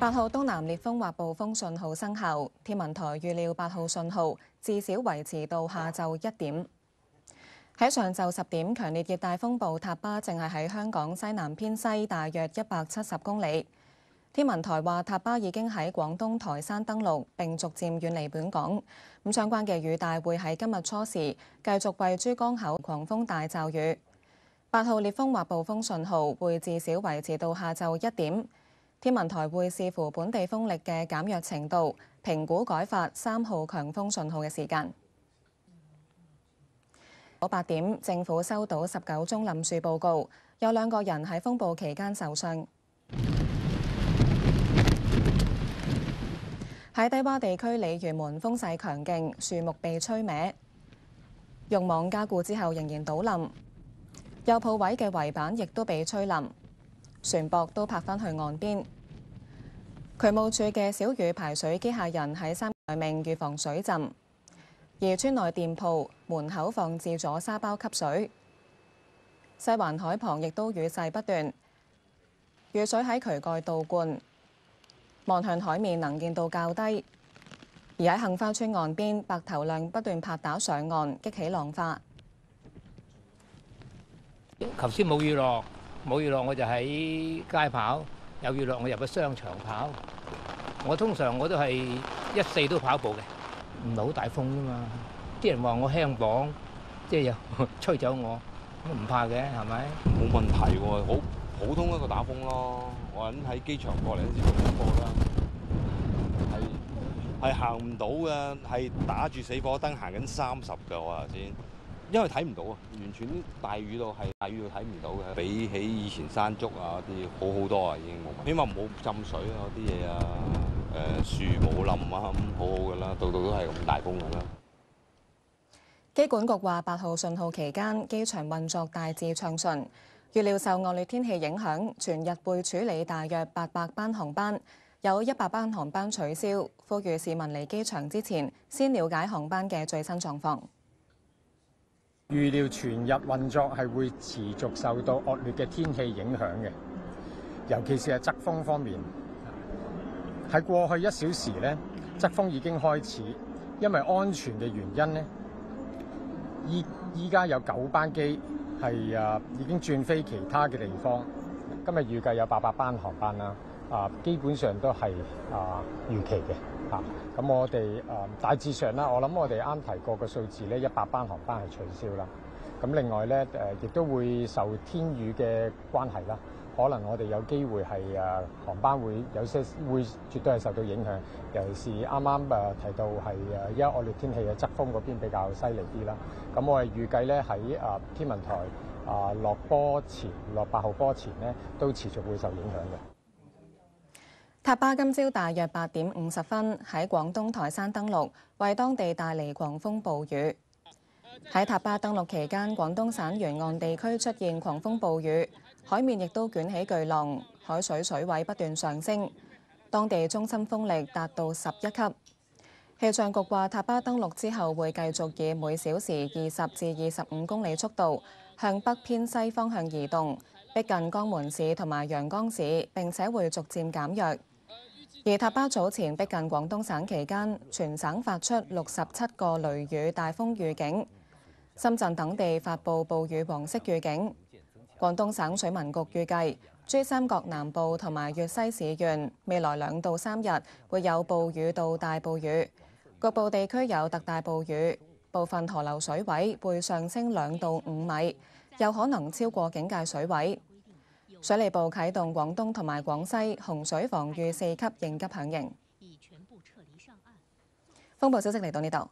8號東南烈風或暴風信號生效，天文台預料8號信號至少維持到下晝1點。喺上晝10點，強烈熱帶風暴塔巴正係喺香港西南偏西大約170公里。天文台話塔巴已經喺廣東台山登陸並逐漸遠離本港。相關嘅雨帶會喺今日初時繼續為珠江口狂風大驟雨。8號烈風或暴風信號會至少維持到下晝1點。天文台會視乎本地風力嘅減弱程度，評估改發3號強風信號嘅時間。8點，政府收到19宗冧樹報告，有2個人喺風暴期間受傷。喺低洼地區鯉魚門風勢強勁，樹木被吹歪，用網加固之後仍然倒冧。有鋪位嘅圍板亦都被吹冧。船舶都泊返去岸邊。渠務署嘅小雨排水機械人喺3待命預防水浸，而村內店鋪門口放置咗沙包吸水。西環海旁亦都雨勢不斷，雨水喺渠蓋倒灌，望向海面能見度較低。而喺杏花村岸邊，白頭亮不斷拍打上岸，激起浪花。頭先冇雨落。冇雨落我就喺街跑，有雨落我入咗商場跑。我通常我都係1-4都跑步嘅，唔係好大風啫嘛。啲人話我輕磅，即係又吹走我，咁唔怕嘅係咪？冇問題喎，好普通一個打風咯。我諗喺機場過嚟先做廣播啦，係行唔到嘅，係打住死火燈行緊30㗎。我頭先。因為睇唔到啊，完全大雨到係大雨到睇唔到嘅，比起以前山竹啊啲好好多啊，已經冇。起碼冇浸水啊啲嘢啊，樹冇冧啊，咁好好噶啦，度度都係咁大風噶啦。機管局話8號信號期間，機場運作大致暢順，預料受惡劣天氣影響，全日會處理大約800班航班，有100班航班取消，呼籲市民嚟機場之前先了解航班嘅最新狀況。預料全日運作係會持續受到惡劣嘅天氣影響嘅，尤其是係側風方面。喺過去1小時呢，側風已經開始，因為安全嘅原因呢，依家有9班機係已經轉飛其他嘅地方。今日預計有800班航班啦，基本上都係預期嘅。咁我哋大致上啦，我諗我哋啱提過嘅數字咧，100班航班係取消啦。咁另外咧亦都會受天雨嘅關係啦，可能我哋有機會係航班會有些會絕對係受到影響，尤其是啱啱提到係而家惡劣天氣嘅側風嗰邊比較犀利啲啦。咁我哋預計咧喺天文台落8號波前咧，都持續會受影響嘅。塔巴今朝大約8點50分喺廣東台山登陸，為當地帶嚟狂風暴雨。喺塔巴登陸期間，廣東省沿岸地區出現狂風暴雨，海面亦都捲起巨浪，海水水位不斷上升，當地中心風力達到11級。氣象局話，塔巴登陸之後會繼續以每小時20至25公里速度向北偏西方向移動，逼近江門市同埋陽江市，並且會逐漸減弱。而塔巴早前逼近廣東省期間，全省發出67個雷雨大風預警，深圳等地發布暴雨黃色預警。廣東省水文局預計，珠三角南部同埋粵西市縣未來2到3日會有暴雨到大暴雨，局部地區有特大暴雨，部分河流水位會上升2到5米，有可能超過警戒水位。水利部啟動廣東同埋廣西洪水防禦4級應急響應。風暴消息嚟到呢度。